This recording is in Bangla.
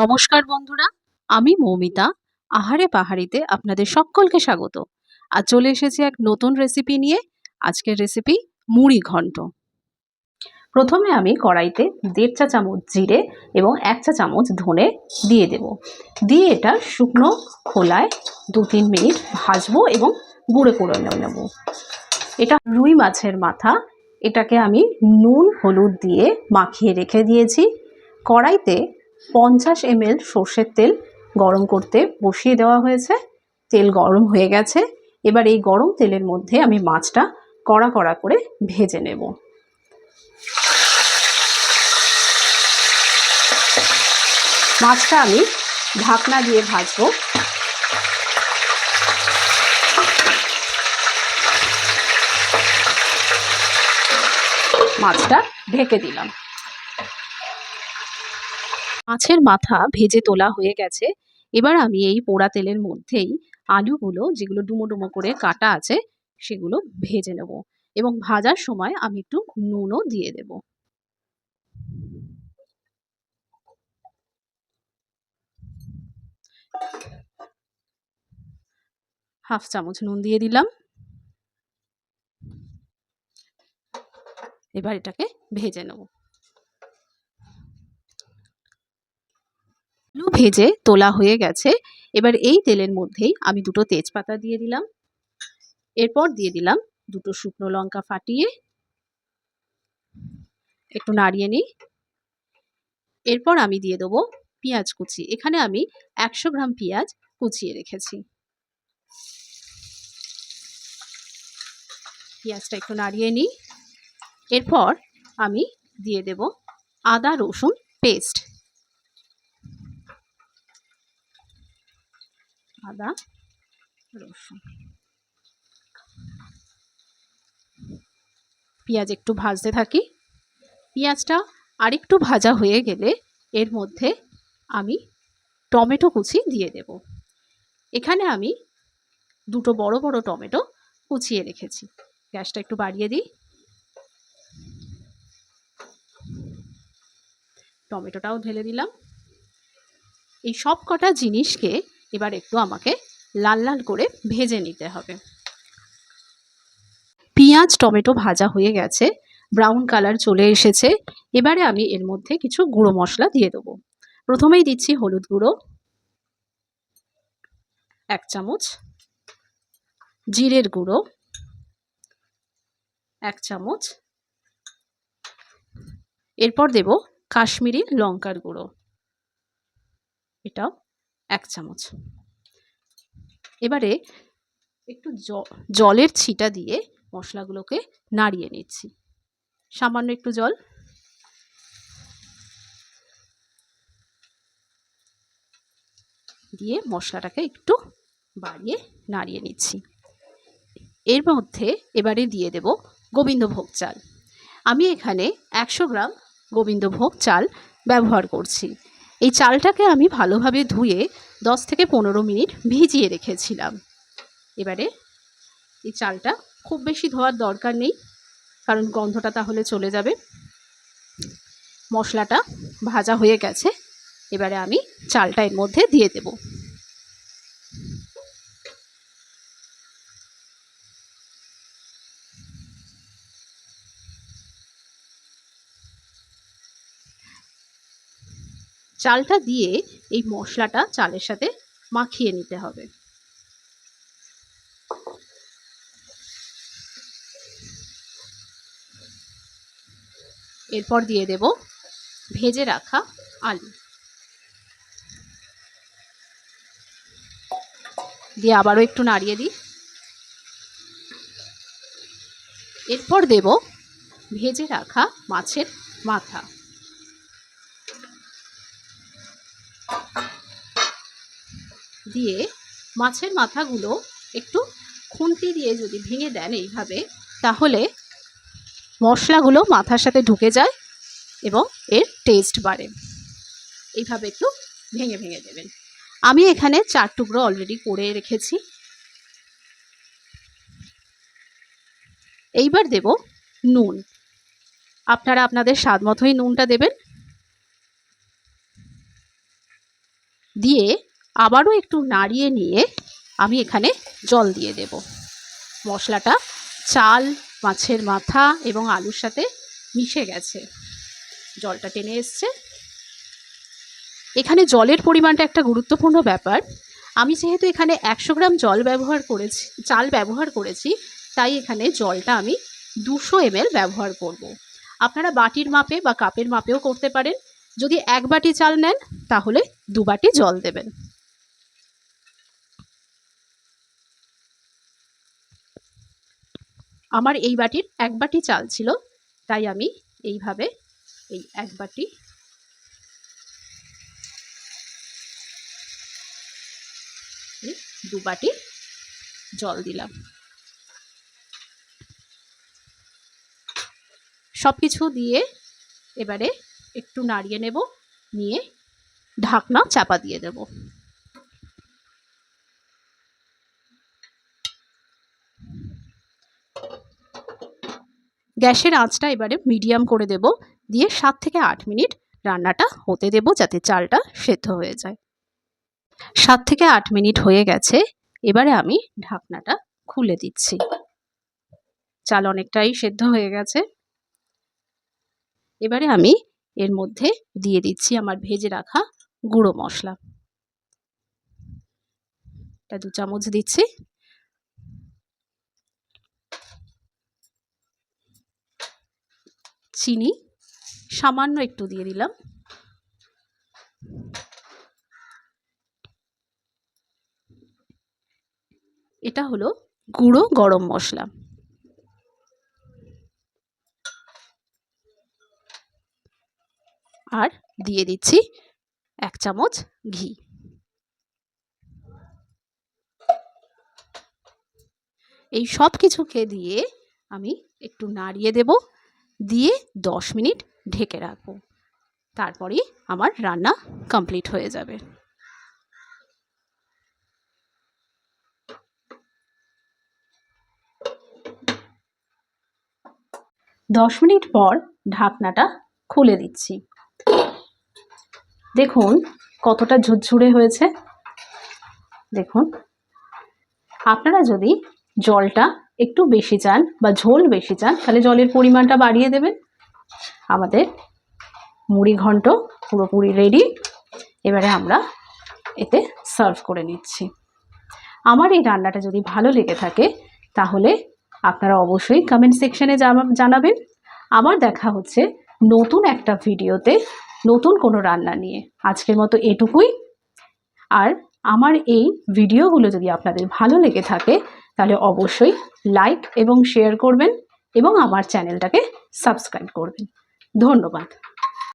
নমস্কার বন্ধুরা, আমি মৌমিতা। আহারে পাহাড়িতে আপনাদের সকলকে স্বাগত। আজ চলে এসেছি এক নতুন রেসিপি নিয়ে। আজকের রেসিপি মুড়ি ঘন্ট। প্রথমে আমি কড়াইতে 1.5 চা চামচ জিরে এবং 1 চা চামচ ধনে দিয়ে দেব। দিয়ে এটা শুকনো খোলায় 2-3 মিনিট ভাজবো এবং গুঁড়ো করে নেব। এটা রুই মাছের মাথা। এটাকে আমি নুন হলুদ দিয়ে মাখিয়ে রেখে দিয়েছি। কড়াইতে 50 ml সর্ষের তেল গরম করতে বসিয়ে দেওয়া হয়েছে। তেল গরম হয়ে গেছে। এবার এই গরম তেলের মধ্যে আমি মাছটা কড়া কড়া করে ভেজে নেব। মাছটা আমি ঢাকনা দিয়ে ভাজবো। মাছটা ঢেকে দিলাম। মাছের মাথা ভেজে তোলা হয়ে গেছে। এবার আমি এই পোড়া তেলের মধ্যেই আলুগুলো, যেগুলো ডুমো ডুমো করে কাটা আছে, সেগুলো ভেজে নেব এবং ভাজার সময় আমি একটু নুনও দিয়ে দেব। হাফ চামচ নুন দিয়ে দিলাম। এবার এটাকে ভেজে নেব। আলু ভেজে তোলা হয়ে গেছে। এবার এই তেলের মধ্যেই আমি 2টো তেজপাতা দিয়ে দিলাম। এরপর দিয়ে দিলাম 2টো শুকনো লঙ্কা ফাটিয়ে, একটু নাড়িয়ে নিই। এরপর আমি দিয়ে দেবো পেঁয়াজ কুচি। এখানে আমি 100 গ্রাম পেঁয়াজ কুচিয়ে রেখেছি। পেঁয়াজটা একটু নাড়িয়ে নিই। এরপর আমি দিয়ে দেব আদা রসুন পেস্ট। আদা রসুন পেঁয়াজ একটু ভাজতে থাকি। পেঁয়াজটা আরেকটু ভাজা হয়ে গেলে এর মধ্যে আমি টমেটো কুচি দিয়ে দেব। এখানে আমি 2টো বড় বড় টমেটো কুচিয়ে রেখেছি। গ্যাসটা একটু বাড়িয়ে দিই। টমেটোটাও ঢেলে দিলাম। এই সব কটা জিনিসকে এবার একটু আমাকে লাল লাল করে ভেজে নিতে হবে। পেঁয়াজ টমেটো ভাজা হয়ে গেছে, ব্রাউন কালার চলে এসেছে। এবারে আমি এর মধ্যে কিছু গুঁড়ো মশলা দিয়ে দেবো। প্রথমেই দিচ্ছি হলুদ গুঁড়ো 1 চামচ, জিরের গুঁড়ো 1 চামচ, এরপর দেব কাশ্মীরি লঙ্কার গুঁড়ো, এটাও 1 চামচ। এবারে একটু জলের ছিটা দিয়ে মশলাগুলোকে নাড়িয়ে নিচ্ছি। সামান্য একটু জল দিয়ে মশলাটাকে একটু বাড়িয়ে নাড়িয়ে নিচ্ছি। এর মধ্যে এবারে দিয়ে দেব গোবিন্দভোগ চাল। আমি এখানে 100 গ্রাম গোবিন্দভোগ চাল ব্যবহার করছি। এই চালটাকে আমি ভালোভাবে ধুয়ে 10 থেকে 15 মিনিট ভিজিয়ে রেখেছিলাম। এবারে এই চালটা খুব বেশি ধোয়ার দরকার নেই, কারণ গন্ধটা তাহলে চলে যাবে। মশলাটা ভাজা হয়ে গেছে। এবারে আমি চালটা এর মধ্যে দিয়ে দেব। চালটা দিয়ে এই মশলাটা চালের সাথে মাখিয়ে নিতে হবে। এরপর দিয়ে দেব ভেজে রাখা আলু, দিয়ে আবারও একটু নাড়িয়ে দিই। এরপর দেব ভেজে রাখা মাছের মাথা, দিয়ে মাছের মাথাগুলো একটু খুন্তি দিয়ে যদি ভেঙে দেন এইভাবে, তাহলে মশলাগুলো মাথার সাথে ঢুকে যায় এবং এর টেস্ট বাড়ে। এইভাবে একটু ভেঙে ভেঙে দেবেন। আমি এখানে 4 টুকরো অলরেডি করে রেখেছি। এইবার দেব নুন। আপনারা আপনাদের স্বাদ মতোই নুনটা দেবেন। দিয়ে আবারও একটু নাড়িয়ে নিয়ে আমি এখানে জল দিয়ে দেব। মশলাটা চাল, মাছের মাথা এবং আলুর সাথে মিশে গেছে, জলটা টেনে এসছে। এখানে জলের পরিমাণটা একটা গুরুত্বপূর্ণ ব্যাপার। আমি যেহেতু এখানে 100 গ্রাম চাল ব্যবহার করেছি, তাই এখানে জলটা আমি 200 ml ব্যবহার করব। আপনারা বাটির মাপে বা কাপের মাপেও করতে পারেন। যদি 1 বাটি চাল নেন তাহলে 2 বাটি জল দেবেন। আমার এই বাটির 1 বাটি চাল ছিল, তাই আমি এইভাবে এই 1 বাটি 2 বাটি জল দিলাম। সব কিছু দিয়ে এবারে একটু নাড়িয়ে নেব, নিয়ে ঢাকনা চাপা দিয়ে দেব। গ্যাসের আঁচটা এবারে মিডিয়াম করে দেব, দিয়ে 7 থেকে 8 মিনিট রান্নাটা হতে দেব যাতে চালটা সেদ্ধ হয়ে যায়। 7 থেকে 8 মিনিট হয়ে গেছে, এবারে আমি ঢাকনাটা খুলে দিচ্ছি। চাল অনেকটাই সেদ্ধ হয়ে গেছে। এবারে আমি এর মধ্যে দিয়ে দিচ্ছি আমার ভেজে রাখা গুঁড়ো মশলা। এটা 2 চামচ দিচ্ছি। চিনি সামান্য একটু দিয়ে দিলাম। এটা হলো গুঁড়ো গরম মশলা। আর দিয়ে দিচ্ছি 1 চামচ ঘি। এই সব কিছুকে দিয়ে আমি একটু নাড়িয়ে দেব, দিয়ে 10 মিনিট ঢেকে রাখবো। তারপরেই আমার রান্না কমপ্লিট হয়ে যাবে। 10 মিনিট পর ঢাকনাটা খুলে দিচ্ছি। দেখুন কতটা ঝুরঝুরে হয়েছে। দেখুন, আপনারা যদি জলটা একটু বেশি চান বা ঝোল বেশি চান তাহলে জলের পরিমাণটা বাড়িয়ে দেবেন। আমাদের মুড়ি ঘন্ট পুরোপুরি রেডি। এবারে আমরা এতে সার্ভ করে নিচ্ছি। আমার এই রান্নাটা যদি ভালো লেগে থাকে তাহলে আপনারা অবশ্যই কমেন্ট সেকশনে জানাবেন। আবার দেখা হচ্ছে নতুন একটা ভিডিওতে নতুন কোনো রান্না নিয়ে। আজকের মতো এটুকুই। আর আমার এই ভিডিওগুলো যদি আপনাদের ভালো লেগে থাকে তাহলে অবশ্যই লাইক এবং শেয়ার করবেন এবং আমার চ্যানেলটাকে সাবস্ক্রাইব করবেন। ধন্যবাদ।